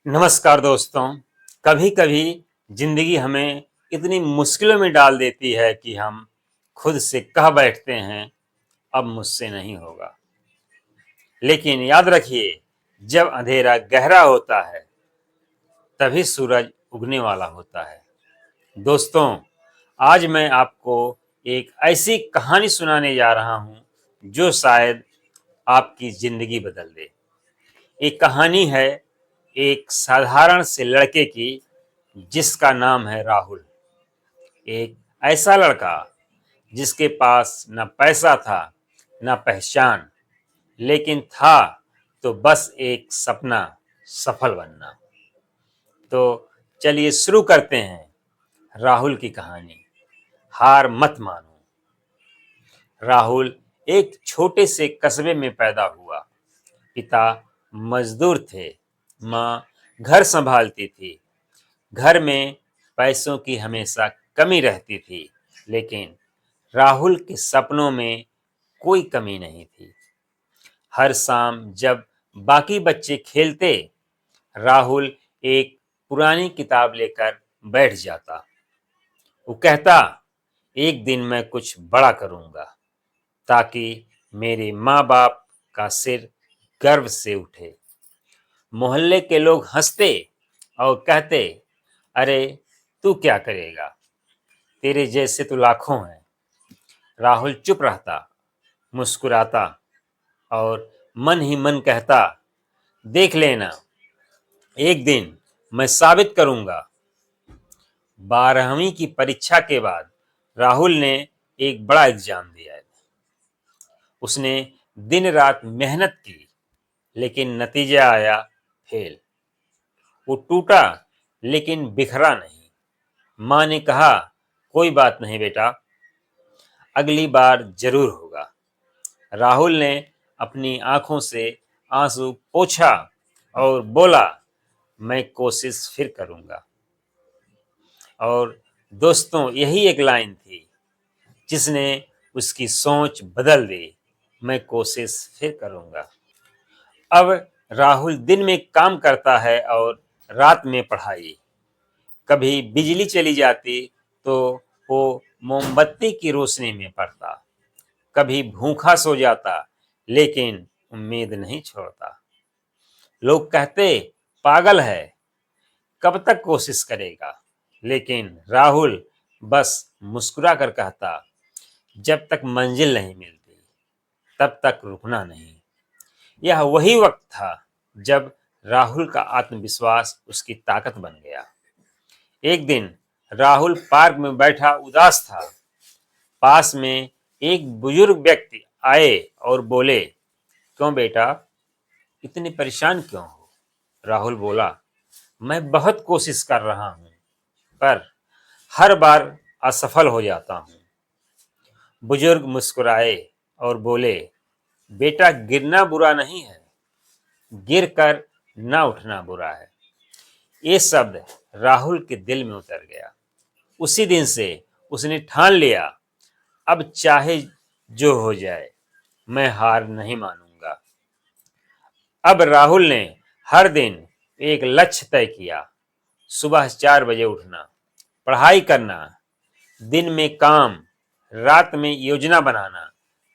नमस्कार दोस्तों। कभी कभी जिंदगी हमें इतनी मुश्किलों में डाल देती है कि हम खुद से कह बैठते हैं अब मुझसे नहीं होगा। लेकिन याद रखिए, जब अंधेरा गहरा होता है तभी सूरज उगने वाला होता है। दोस्तों, आज मैं आपको एक ऐसी कहानी सुनाने जा रहा हूं जो शायद आपकी जिंदगी बदल दे। एक कहानी है एक साधारण से लड़के की जिसका नाम है राहुल। एक ऐसा लड़का जिसके पास न पैसा था न पहचान, लेकिन था तो बस एक सपना, सफल बनना। तो चलिए शुरू करते हैं राहुल की कहानी। हार मत मानो। राहुल एक छोटे से कस्बे में पैदा हुआ। पिता मजदूर थे, माँ घर संभालती थी। घर में पैसों की हमेशा कमी रहती थी, लेकिन राहुल के सपनों में कोई कमी नहीं थी। हर शाम जब बाकी बच्चे खेलते, राहुल एक पुरानी किताब लेकर बैठ जाता। वो कहता, एक दिन मैं कुछ बड़ा करूंगा ताकि मेरे माँ बाप का सिर गर्व से उठे। मोहल्ले के लोग हंसते और कहते, अरे तू क्या करेगा, तेरे जैसे तो लाखों हैं। राहुल चुप रहता, मुस्कुराता और मन ही मन कहता, देख लेना, एक दिन मैं साबित करूंगा। 12वीं की परीक्षा के बाद राहुल ने एक बड़ा एग्जाम दिया। उसने दिन रात मेहनत की, लेकिन नतीजा आया फेल। वो टूटा लेकिन बिखरा नहीं। माँ ने कहा, कोई बात नहीं बेटा, अगली बार जरूर होगा। राहुल ने अपनी आंखों से आंसू पोंछा और बोला, मैं कोशिश फिर करूंगा। और दोस्तों, यही एक लाइन थी जिसने उसकी सोच बदल दी। मैं कोशिश फिर करूंगा। अब राहुल दिन में काम करता है और रात में पढ़ाई। कभी बिजली चली जाती तो वो मोमबत्ती की रोशनी में पढ़ता। कभी भूखा सो जाता, लेकिन उम्मीद नहीं छोड़ता। लोग कहते, पागल है, कब तक कोशिश करेगा। लेकिन राहुल बस मुस्कुरा कर कहता, जब तक मंजिल नहीं मिलती तब तक रुकना नहीं। यह वही वक्त था जब राहुल का आत्मविश्वास उसकी ताकत बन गया। एक दिन राहुल पार्क में बैठा उदास था। पास में एक बुजुर्ग व्यक्ति आए और बोले, क्यों बेटा, इतने परेशान क्यों हो? राहुल बोला, मैं बहुत कोशिश कर रहा हूं, पर हर बार असफल हो जाता हूं। बुजुर्ग मुस्कुराए और बोले, बेटा, गिरना बुरा नहीं है, गिर कर ना उठना बुरा है। ये शब्द राहुल के दिल में उतर गया। उसी दिन से उसने ठान लिया, अब चाहे जो हो जाए, मैं हार नहीं मानूंगा। अब राहुल ने हर दिन एक लक्ष्य तय किया। सुबह 4 बजे उठना, पढ़ाई करना, दिन में काम, रात में योजना बनाना।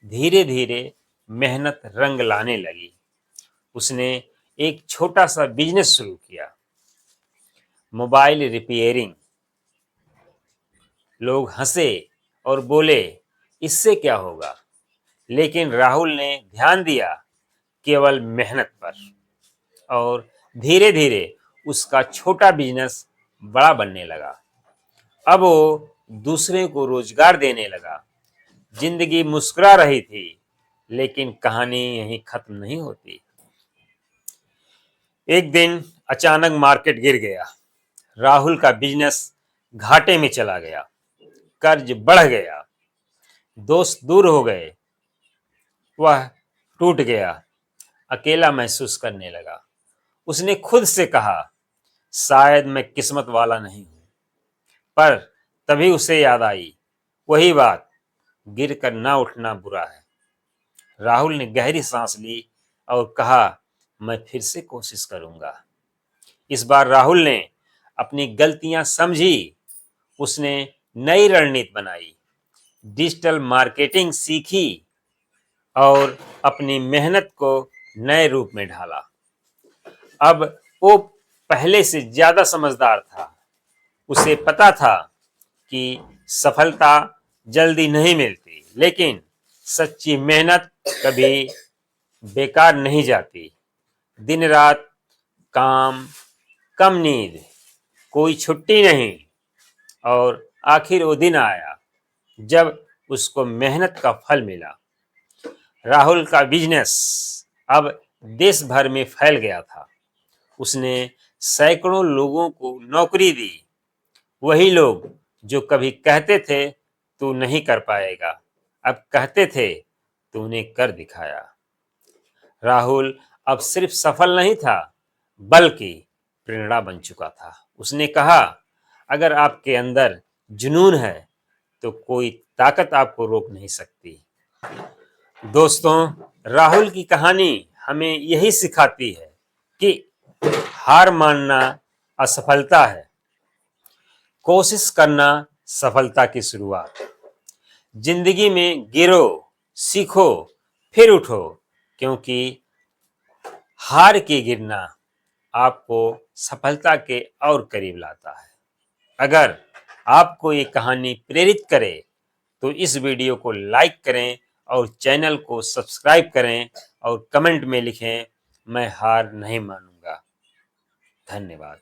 धीरे धीरे मेहनत रंग लाने लगी। उसने एक छोटा सा बिजनेस शुरू किया, मोबाइल रिपेयरिंग। लोग हंसे और बोले, इससे क्या होगा। लेकिन राहुल ने ध्यान दिया केवल मेहनत पर, और धीरे धीरे उसका छोटा बिजनेस बड़ा बनने लगा। अब वो दूसरे को रोजगार देने लगा। जिंदगी मुस्कुरा रही थी, लेकिन कहानी यहीं खत्म नहीं होती। एक दिन अचानक मार्केट गिर गया। राहुल का बिजनेस घाटे में चला गया। कर्ज बढ़ गया, दोस्त दूर हो गए, वह टूट गया, अकेला महसूस करने लगा। उसने खुद से कहा, शायद मैं किस्मत वाला नहीं हूं। पर तभी उसे याद आई वही बात, गिर कर ना उठना बुरा है। राहुल ने गहरी सांस ली और कहा, मैं फिर से कोशिश करूंगा। इस बार राहुल ने अपनी गलतियां समझी, उसने नई रणनीति बनाई, डिजिटल मार्केटिंग सीखी और अपनी मेहनत को नए रूप में ढाला। अब वो पहले से ज्यादा समझदार था। उसे पता था कि सफलता जल्दी नहीं मिलती, लेकिन सच्ची मेहनत कभी बेकार नहीं जाती। दिन रात काम, कम नींद, कोई छुट्टी नहीं, और आखिर वो दिन आया जब उसको मेहनत का फल मिला। राहुल का बिजनेस अब देश भर में फैल गया था। उसने सैकड़ों लोगों को नौकरी दी। वही लोग जो कभी कहते थे तू नहीं कर पाएगा, अब कहते थे तूने कर दिखाया। राहुल अब सिर्फ सफल नहीं था, बल्कि प्रेरणा बन चुका था। उसने कहा, अगर आपके अंदर जुनून है तो कोई ताकत आपको रोक नहीं सकती। दोस्तों, राहुल की कहानी हमें यही सिखाती है कि हार मानना असफलता है, कोशिश करना सफलता की शुरुआत। जिंदगी में गिरो, सीखो, फिर उठो, क्योंकि हार के गिरना आपको सफलता के और करीब लाता है। अगर आपको ये कहानी प्रेरित करे तो इस वीडियो को लाइक करें और चैनल को सब्सक्राइब करें और कमेंट में लिखें, मैं हार नहीं मानूंगा। धन्यवाद।